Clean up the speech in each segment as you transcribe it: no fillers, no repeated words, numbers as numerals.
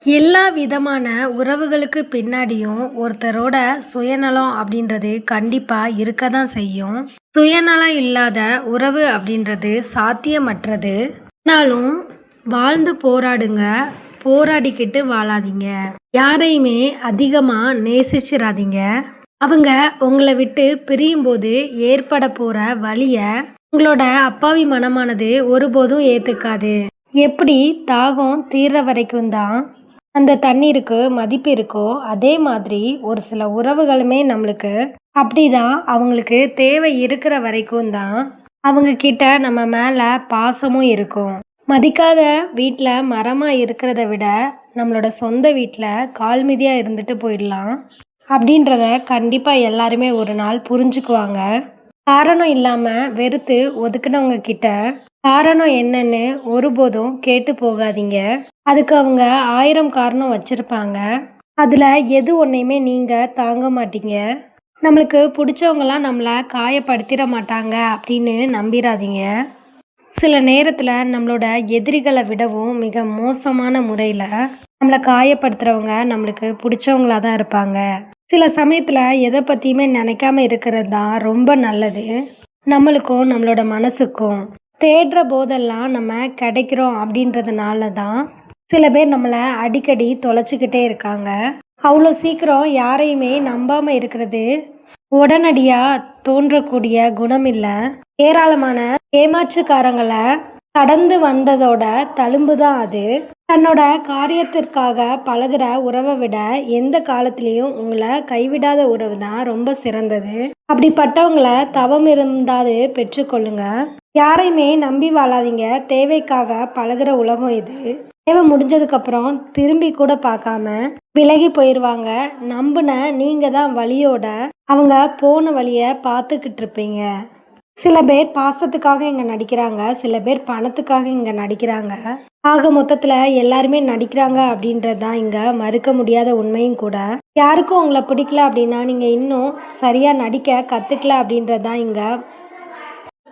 எல்லா விதமான உறவுகளுக்கு பின்னாடியும் ஒருத்தரோட சுயநலம் அப்படின்றது கண்டிப்பா இருக்க தான் செய்யும். சுயநலம் இல்லாத உறவு அப்படின்றது சாத்தியமற்றது. ஆனாலும் வாழ்ந்து போராடுங்க, போராடிக்கிட்டு வாழாதீங்க. யாரையுமே அதிகமா நேசிச்சிராதீங்க. அவங்க உங்களை விட்டு பிரியும்போது ஏற்பட போற வலிய உங்களோட அப்பாவி மனமானது ஒருபோதும் ஏத்துக்காது. எப்படி தாகம் தீர்ற வரைக்கும் தான் அந்த தண்ணீருக்கு மதிப்பு இருக்கோ, அதே மாதிரி ஒரு சில உறவுகளுமே நம்மளுக்கு அப்படிதான். அவங்களுக்கு தேவை இருக்கிற வரைக்கும் தான் அவங்க கிட்ட நம்ம மேல பாசமும் இருக்கும். மதிக்காத வீட்டில் மரமா இருக்கிறத விட நம்மளோட சொந்த வீட்டில் கால் மிதியா இருந்துட்டு போயிடலாம் அப்படின்றத கண்டிப்பா எல்லாருமே ஒரு நாள் புரிஞ்சுக்குவாங்க. காரணம் இல்லாம வெறுத்து ஒதுக்குனவங்க கிட்ட காரணம் என்னன்னு ஒருபோதும் கேட்டு போகாதீங்க. அதுக்கு அவங்க 1000 காரணம் வச்சிருப்பாங்க. அதுல எது ஒன்றையுமே நீங்க தாங்க மாட்டீங்க. நம்மளுக்கு பிடிச்சவங்களாம் நம்மளை காயப்படுத்திட மாட்டாங்க அப்படின்னு நம்பிடாதீங்க. சில நேரத்தில் நம்மளோட எதிரிகளை விடவும் மிக மோசமான முறையில் நம்மளை காயப்படுத்துகிறவங்க நம்மளுக்கு பிடிச்சவங்களா தான் இருப்பாங்க. சில சமயத்தில் எதை பற்றியுமே நினைக்காம இருக்கிறது தான் ரொம்ப நல்லது. நம்மளுக்கும் நம்மளோட மனசுக்கும் தேடுற போதெல்லாம் நம்ம கிடைக்கிறோம் அப்படின்றதுனால தான் சில பேர் நம்மளை அடிக்கடி தொலைச்சிக்கிட்டே இருக்காங்க. அவ்வளோ சீக்கிரம் யாரையுமே நம்பாமல் இருக்கிறது உடனடியாக தோன்றக்கூடிய குணம் இல்லை. ஏராளமான ஏமாற்றுக்காரங்களை கடந்து வந்ததோட தழும்பு தான் அது. தன்னோட காரியத்திற்காக பழகுற உறவை விட எந்த காலத்திலையும் உங்களை கைவிடாத உறவு தான் ரொம்ப சிறந்தது. அப்படிப்பட்டவங்களை தவம் இருந்தாது பெற்றுக்கொள்ளுங்க. யாரையுமே நம்பி வாழாதீங்க. தேவைக்காக பழகுற உலகம் இது. தேவை முடிஞ்சதுக்கப்புறம் திரும்பி கூட பார்க்காம விலகி போயிடுவாங்க. நம்பின நீங்கள் தான் வழியோட அவங்க போன வழியை பார்த்துக்கிட்டு இருப்பீங்க. சில பேர் பாசத்துக்காக இங்கே நடிக்கிறாங்க, சில பேர் பணத்துக்காக இங்கே நடிக்கிறாங்க. ஆக மொத்தத்தில் எல்லாருமே நடிக்கிறாங்க அப்படின்றது தான் இங்கே மறுக்க முடியாத உண்மையும் கூட. யாருக்கும் உங்களை பிடிக்கல அப்படின்னா நீங்கள் இன்னும் சரியாக நடிக்க கற்றுக்கல அப்படின்றது தான் இங்கே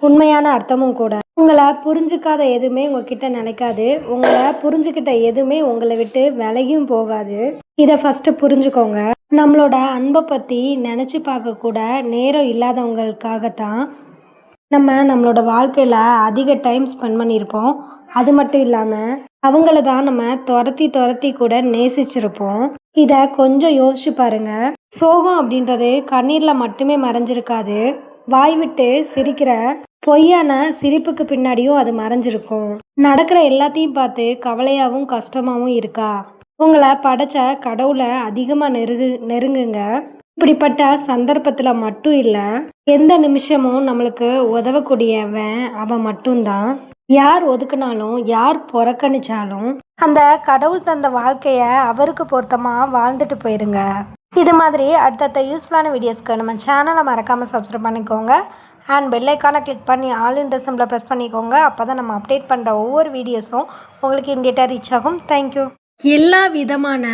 உண்மையான அர்த்தமும் கூட. உங்களை புரிஞ்சுக்காத எதுவுமே உங்ககிட்ட நினைக்காது. உங்களை புரிஞ்சுக்கிட்ட எதுவுமே உங்களை விட்டு விலகியும் போகாது. இதை ஃபஸ்ட்டு புரிஞ்சுக்கோங்க. நம்மளோட அன்பை பற்றி நினச்சி பார்க்க கூட நேரம் இல்லாதவங்களுக்காகத்தான் நம்மளோட வாழ்க்கையில் அதிக டைம் ஸ்பெண்ட் பண்ணியிருப்போம். அது மட்டும் இல்லாமல் அவங்கள தான் நம்ம துரத்தி கூட நேசிச்சிருப்போம். இதை கொஞ்சம் யோசிச்சு பாருங்க. சோகம் அப்படின்றது கண்ணீரில் மட்டுமே மறைஞ்சிருக்காது. வாய் விட்டு சிரிக்கிற பொய்யான சிரிப்புக்கு பின்னாடியும் அது மறைஞ்சிருக்கும். நடக்கிற எல்லாத்தையும் பார்த்து கவலையாகவும் கஷ்டமாகவும் இருக்கா? உங்களை படைச்ச கடவுளை அதிகமாக நெருங்குங்க. இப்படிப்பட்ட சந்தர்ப்பத்தில் மட்டும் இல்லை, எந்த நிமிஷமும் நம்மளுக்கு உதவக்கூடியவன் அவன் மட்டும்தான். யார் ஒதுக்குனாலும் யார் புறக்கணிச்சாலும் அந்த கடவுள் தந்த வாழ்க்கையை அவருக்கு பொருத்தமாக வாழ்ந்துட்டு போயிருங்க. இது மாதிரி அடுத்தடுத்த யூஸ்ஃபுல்லான வீடியோஸ்க்கு நம்ம சேனலை மறக்காமல் சப்ஸ்கிரைப் பண்ணிக்கோங்க. அண்ட் பெல் ஐக்கானை கிளிக் பண்ணி ஆல் இன் சிம்பிளை ப்ரெஸ் பண்ணிக்கோங்க. அப்போ தான் நம்ம அப்டேட் பண்ணுற ஒவ்வொரு வீடியோஸும் உங்களுக்கு இமிடியேட்டாக ரீச் ஆகும். தேங்க்யூ. எல்லா விதமான